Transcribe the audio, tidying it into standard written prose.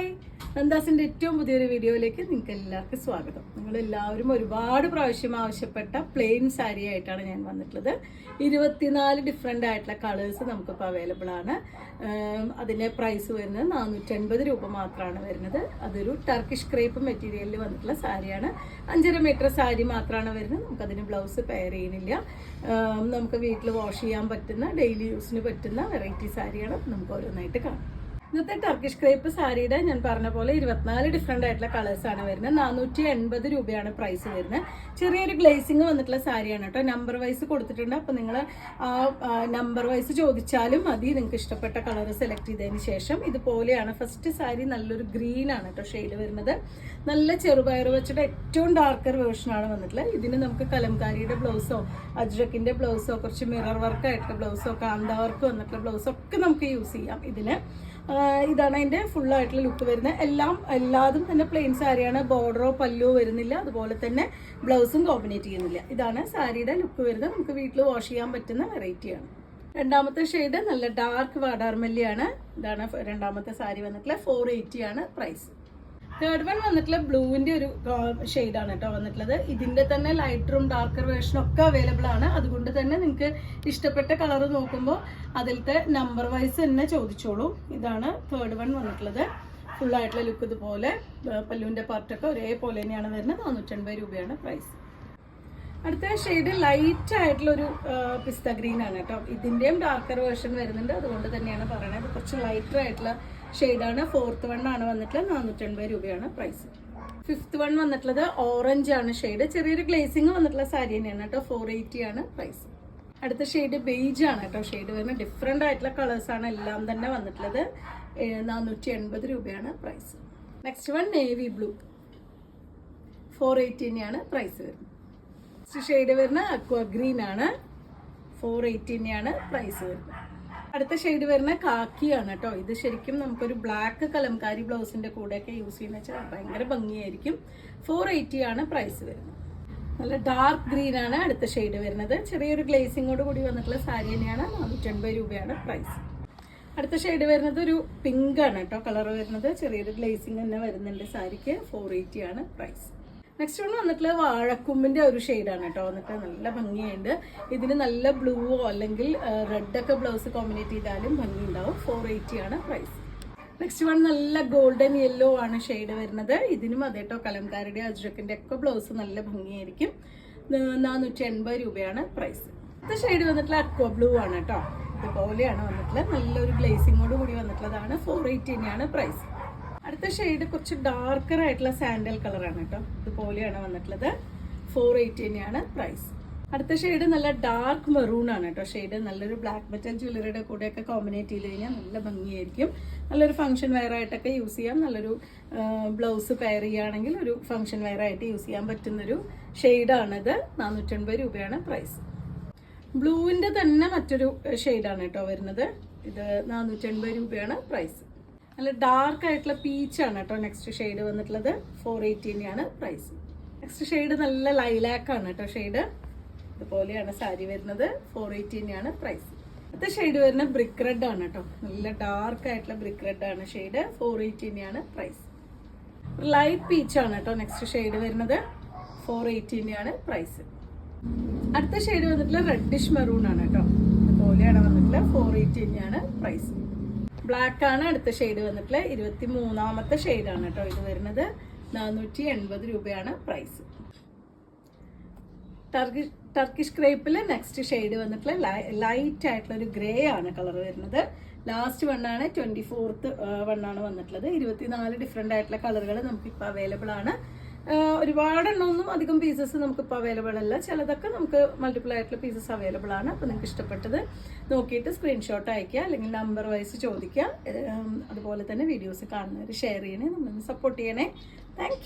Hi, നന്ദാസിൻ്റെ ഏറ്റവും പുതിയൊരു വീഡിയോയിലേക്ക് നിങ്ങൾക്ക് എല്ലാവർക്കും സ്വാഗതം. നിങ്ങളെല്ലാവരും ഒരുപാട് പ്രാവശ്യം ആവശ്യപ്പെട്ട പ്ലെയിൻ സാരി ആയിട്ടാണ് ഞാൻ വന്നിട്ടുള്ളത്. 24 ഡിഫറെൻ്റ് ആയിട്ടുള്ള കളേഴ്സ് നമുക്കിപ്പോൾ അവൈലബിൾ ആണ്. അതിൻ്റെ പ്രൈസ് വരുന്നത് 450 രൂപ മാത്രമാണ് വരുന്നത്. അതൊരു ടർക്കിഷ് ക്രേപ്പ് മെറ്റീരിയലിൽ വന്നിട്ടുള്ള സാരിയാണ്. 5.5 മീറ്റർ സാരി മാത്രമാണ് വരുന്നത്. നമുക്കതിന് ബ്ലൗസ് പെയർ ചെയ്യുന്നില്ല. നമുക്ക് വീട്ടിൽ വാഷ് ചെയ്യാൻ പറ്റുന്ന, ഡെയിലി യൂസിന് പറ്റുന്ന വെറൈറ്റി സാരിയാണ്. നമുക്ക് ഓരോന്നായിട്ട് കാണാം. ഇന്നത്തെ ടർക്കിഷ് ക്രേപ്പ് സാരിയുടെ ഞാൻ പറഞ്ഞ പോലെ 24 ഡിഫറെൻ്റ് ആയിട്ടുള്ള കളേഴ്സാണ് വരുന്നത്. 480 രൂപയാണ് പ്രൈസ് വരുന്നത്. ചെറിയൊരു ഗ്ലേസിങ് വന്നിട്ടുള്ള സാരിയാണ് കേട്ടോ. നമ്പർ വൈസ് കൊടുത്തിട്ടുണ്ട്. അപ്പോൾ നിങ്ങൾ ആ നമ്പർ വൈസ് ചോദിച്ചാലും മതി. നിങ്ങൾക്ക് ഇഷ്ടപ്പെട്ട കളർ സെലക്ട് ചെയ്തതിന് ശേഷം ഇതുപോലെയാണ്. ഫസ്റ്റ് സാരി നല്ലൊരു ഗ്രീൻ ആണ് കേട്ടോ ഷെയ്ഡ് വരുന്നത്. നല്ല ചെറുപയർ വെച്ചിട്ട് ഏറ്റവും ഡാർക്കർ വേർഷനാണ് വന്നിട്ടുള്ളത്. ഇതിന് നമുക്ക് കലംകാരിയുടെ ബ്ലൗസോ അജ്രക്കിൻ്റെ ബ്ലൗസോ കുറച്ച് മിറർ വർക്ക് ആയിട്ടുള്ള ബ്ലൗസോ കാന്ത വർക്ക് വന്നിട്ടുള്ള ബ്ലൗസോ ഒക്കെ നമുക്ക് യൂസ് ചെയ്യാം. ഇതാണ് അതിൻ്റെ ഫുള്ളായിട്ടുള്ള ലുക്ക് വരുന്നത്. എല്ലാതും തന്നെ പ്ലെയിൻ സാരിയാണ്. ബോർഡറോ പല്ലോ വരുന്നില്ല. അതുപോലെ തന്നെ ബ്ലൗസും കോമ്പിനേറ്റ് ചെയ്യുന്നില്ല. ഇതാണ് സാരിയുടെ ലുക്ക് വരുന്നത്. നമുക്ക് വീട്ടിൽ വാഷ് ചെയ്യാൻ പറ്റുന്ന വെറൈറ്റിയാണ്. രണ്ടാമത്തെ ഷെയ്ഡ് നല്ല ഡാർക്ക് വാടാർമല്ലിയാണ്. ഇതാണ് രണ്ടാമത്തെ സാരി വന്നിട്ടുള്ള 480 ആണ് പ്രൈസ്. തേർഡ് വൺ വന്നിട്ടുള്ള ബ്ലൂവിൻ്റെ ഒരു ഷെയ്ഡാണ് കേട്ടോ വന്നിട്ടുള്ളത്. ഇതിൻ്റെ തന്നെ ലൈറ്ററും ഡാർക്കർ വേർഷനും ഒക്കെ അവൈലബിൾ ആണ്. അതുകൊണ്ട് തന്നെ നിങ്ങൾക്ക് ഇഷ്ടപ്പെട്ട കളർ നോക്കുമ്പോൾ അതിലത്തെ നമ്പർ വൈസ് തന്നെ ചോദിച്ചോളൂ. ഇതാണ് തേർഡ് വൺ വന്നിട്ടുള്ളത്. ഫുള്ളായിട്ടുള്ള ലുക്ക് ഇതുപോലെ. പല്ലുവിൻ്റെ പാർട്ടൊക്കെ ഒരേപോലെ തന്നെയാണ് വരുന്നത്. 480 രൂപയാണ് പ്രൈസ്. അടുത്ത ഷെയ്ഡ് ലൈറ്റ് ആയിട്ടുള്ളൊരു പിസ്ത ഗ്രീൻ ആണ് കേട്ടോ. ഇതിൻ്റെയും ഡാർക്കർ വേർഷൻ വരുന്നുണ്ട്. അതുകൊണ്ട് തന്നെയാണ് പറയുന്നത്. കുറച്ച് ലൈറ്റർ ആയിട്ടുള്ള ഷെയ്ഡാണ്. ഫോർത്ത് വൺ ആണ് വന്നിട്ടുള്ളത്. 480 രൂപയാണ് പ്രൈസ്. ഫിഫ്ത്ത് വൺ വന്നിട്ടുള്ളത് ഓറഞ്ച് ആണ് ഷെയ്ഡ്. ചെറിയൊരു ഗ്ലേസിങ് വന്നിട്ടുള്ള സാരി തന്നെയാണ് കേട്ടോ. 480 ആണ് പ്രൈസ്. അടുത്ത ഷെയ്ഡ് ബെയ്ജ് ആണ് കേട്ടോ ഷെയ്ഡ് വരുന്നത്. ഡിഫറെൻ്റ് ആയിട്ടുള്ള കളേഴ്സാണ് എല്ലാം തന്നെ വന്നിട്ടുള്ളത്. 480 രൂപയാണ് price. Next one navy blue. 480 തന്നെയാണ് പ്രൈസ് വരുന്നത്. നെക്സ്റ്റ് ഷെയ്ഡ് വരുന്ന അക്വ ഗ്രീൻ ആണ്. 480 തന്നെയാണ് പ്രൈസ് വരുന്നത്. അടുത്ത ഷെയ്ഡ് വരുന്ന കാക്കിയാണ് കേട്ടോ. ഇത് ശരിക്കും നമുക്കൊരു ബ്ലാക്ക് കലംകാരി ബ്ലൗസിന്റെ കൂടെയൊക്കെ യൂസ് ചെയ്യുന്ന വെച്ചാൽ ഭയങ്കര ഭംഗിയായിരിക്കും. 480 ആണ് പ്രൈസ് വരുന്നത്. നല്ല ഡാർക്ക് ഗ്രീൻ ആണ് അടുത്ത ഷെയ്ഡ് വരുന്നത്. ചെറിയൊരു ഗ്ലേസിങ്ങോട് കൂടി വന്നിട്ടുള്ള സാരി തന്നെയാണ്. 480 രൂപയാണ് പ്രൈസ്. അടുത്ത ഷെയ്ഡ് വരുന്നത് ഒരു പിങ്ക് ആണ് കേട്ടോ കളർ വരുന്നത്. ചെറിയൊരു ഗ്ലേസിങ് തന്നെ വരുന്നുണ്ട് സാരിക്ക്. 480 ആണ് പ്രൈസ്. നെക്സ്റ്റ് വൺ വന്നിട്ടുള്ള വാഴക്കുമ്പിന്റെ ഒരു ഷെയ്ഡാണ് കേട്ടോ. വന്നിട്ട് നല്ല ഭംഗിയുണ്ട്. ഇതിന് നല്ല ബ്ലൂവോ അല്ലെങ്കിൽ റെഡൊക്കെ ബ്ലൗസ് കോമ്പിനേറ്റ് ചെയ്താലും ഭംഗി ഉണ്ടാവും. 480 ആണ് പ്രൈസ്. നെക്സ്റ്റ് വൺ നല്ല ഗോൾഡൻ യെല്ലോ ആണ് ഷെയ്ഡ് വരുന്നത്. ഇതിനും അതേ കേട്ടോ കലംകാരുടെ അജ്രക്കിന്റെ ഒക്കെ ബ്ലൗസ് നല്ല ഭംഗിയായിരിക്കും. 480 രൂപയാണ് പ്രൈസ്. അടുത്ത ഷെയ്ഡ് വന്നിട്ടുള്ള അക്വ ബ്ലൂ ആണ് കേട്ടോ. ഇതുപോലെയാണ് വന്നിട്ടുള്ളത്. നല്ലൊരു ഗ്ലേസിങ്ങോട് കൂടി വന്നിട്ടുള്ളതാണ്. 480 തന്നെയാണ് പ്രൈസ്. അടുത്ത ഷെയ്ഡ് കുറച്ച് ഡാർക്കർ ആയിട്ടുള്ള സാൻഡൽ കളറാണ് കേട്ടോ. ഇതുപോലെയാണ് വന്നിട്ടുള്ളത്. 480 തന്നെയാണ് പ്രൈസ്. അടുത്ത ഷെയ്ഡ് നല്ല ഡാർക്ക് മെറൂൺ ആണ് കേട്ടോ ഷെയ്ഡ്. നല്ലൊരു ബ്ലാക്ക് മെറ്റൽ ജ്വല്ലറിയുടെ കൂടെയൊക്കെ കോമ്പിനേറ്റ് ചെയ്ത് കഴിഞ്ഞാൽ നല്ല ഭംഗിയായിരിക്കും. നല്ലൊരു ഫംഗ്ഷൻ വെയർ ആയിട്ടൊക്കെ യൂസ് ചെയ്യാം. നല്ലൊരു ബ്ലൗസ് പെയർ ചെയ്യുകയാണെങ്കിൽ ഒരു ഫംഗ്ഷൻ വെയർ ആയിട്ട് യൂസ് ചെയ്യാൻ പറ്റുന്നൊരു ഷെയ്ഡാണിത്. 480 രൂപയാണ് പ്രൈസ്. ബ്ലൂവിൻ്റെ തന്നെ മറ്റൊരു ഷെയ്ഡാണ് കേട്ടോ വരുന്നത്. ഇത് 480 രൂപയാണ് പ്രൈസ്. നല്ല ഡാർക്ക് ആയിട്ടുള്ള പീച്ചാണ് കേട്ടോ നെക്സ്റ്റ് ഷെയ്ഡ് വന്നിട്ടുള്ളത്. 480 തന്നെയാണ് പ്രൈസ്. നെക്സ്റ്റ് ഷെയ്ഡ് നല്ല ലൈലാക്ക് ആണ് കേട്ടോ ഷെയ്ഡ്. ഇതുപോലെയാണ് സാരി വരുന്നത്. 480 തന്നെയാണ് പ്രൈസ്. അടുത്ത ഷെയ്ഡ് വരുന്ന ബ്രിക്ക് റെഡ് ആണ് കേട്ടോ. നല്ല ഡാർക്ക് ആയിട്ടുള്ള ബ്രിക്ക് റെഡ് ആണ് ഷെയ്ഡ്. 480 തന്നെയാണ് പ്രൈസ്. ലൈറ്റ് പീച്ചാണ് കേട്ടോ നെക്സ്റ്റ് ഷെയ്ഡ് വരുന്നത്. 480 തന്നെയാണ് പ്രൈസ്. അടുത്ത ഷെയ്ഡ് വന്നിട്ടുള്ള റെഡിഷ് മെറൂൺ ആണ് കേട്ടോ. ഇതുപോലെയാണ് വന്നിട്ടുള്ളത്. 480 തന്നെയാണ് പ്രൈസ്. ബ്ലാക്ക് ആണ് അടുത്ത ഷെയ്ഡ് വന്നിട്ടുള്ള 23ാമത്തെ ഷെയ്ഡാണ് കേട്ടോ ഇത് വരുന്നത്. 480 രൂപയാണ് പ്രൈസ്. ടർക്കിഷ് ക്രേപ്പിൽ നെക്സ്റ്റ് ഷെയ്ഡ് വന്നിട്ടുള്ള ലൈറ്റ് ആയിട്ടുള്ള ഒരു ഗ്രേ ആണ് കളർ വരുന്നത്. ലാസ്റ്റ് വണ്ണാണ് 24th വണ്ണാണ് വന്നിട്ടുള്ളത്. 24 ഡിഫറെൻ്റ് ആയിട്ടുള്ള കളറുകൾ നമുക്കിപ്പോൾ അവൈലബിൾ ആണ്. ഒരുപാടെണ്ണമൊന്നും അധികം പീസസ് നമുക്കിപ്പോൾ അവൈലബിൾ അല്ല. ചിലതൊക്കെ നമുക്ക് മൾട്ടിപ്പിൾ ആയിട്ടുള്ള പീസസ് അവൈലബിൾ ആണ്. അപ്പോൾ നിങ്ങൾക്ക് ഇഷ്ടപ്പെട്ടത് നോക്കിയിട്ട് സ്ക്രീൻഷോട്ട് അയയ്ക്കുക, അല്ലെങ്കിൽ നമ്പർ വൈസ് ചോദിക്കുക. അതുപോലെ തന്നെ വീഡിയോസ് കാണുന്നവർ ഷെയർ ചെയ്യണേ, നമ്മളൊന്ന് സപ്പോർട്ട് ചെയ്യണേ. താങ്ക്